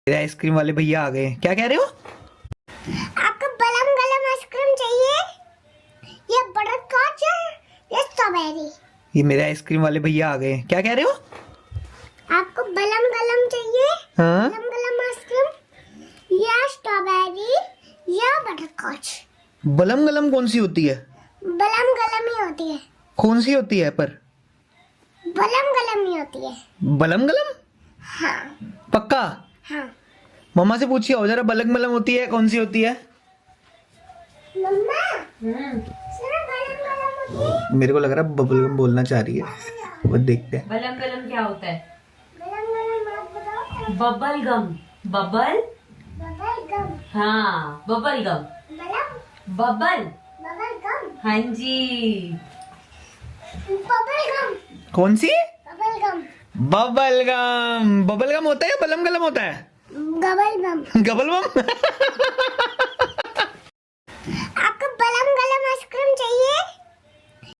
मेरे आइसक्रीम वाले भैया आ गए। क्या कह रहे हो? आपको बलम गलम आइसक्रीम चाहिए? ये बटरस्कॉच है, ये स्ट्रॉबेरी। ये मेरे आइसक्रीम वाले भैया आ गए। क्या कह रहे हो? आपको बलम गलम चाहिए? हाँ? बलम गलम आइसक्रीम या स्ट्रॉबेरी या बटरस्कॉच? बलम गलम कौन सी होती है? बलम गलम ही होती है। कौन सी होती है पर? बलम गलम ही होती है। बलम गलम? हाँ पक्का? हाँ। मम्मा से पूछिए हो जरा, बलम गलम होती है कौन सी होती है? मम्मा सुनो, बलम गलम होती है। मेरे को लग रहा है बबल गम बोलना चाह रही है, वो देखते हैं। बलम गलम क्या होता है? बलम गलम आप बताओ। Bubble gum. Bubble, bubble gum. हाँ बबल गम। बलम बबल, बबल गम। हाँ जी। Bubble gum. कौन सी? Bubble gum. Bubble gum. Bubble gum होता है या बलम गलम होता है? गबल गम। गबल बम।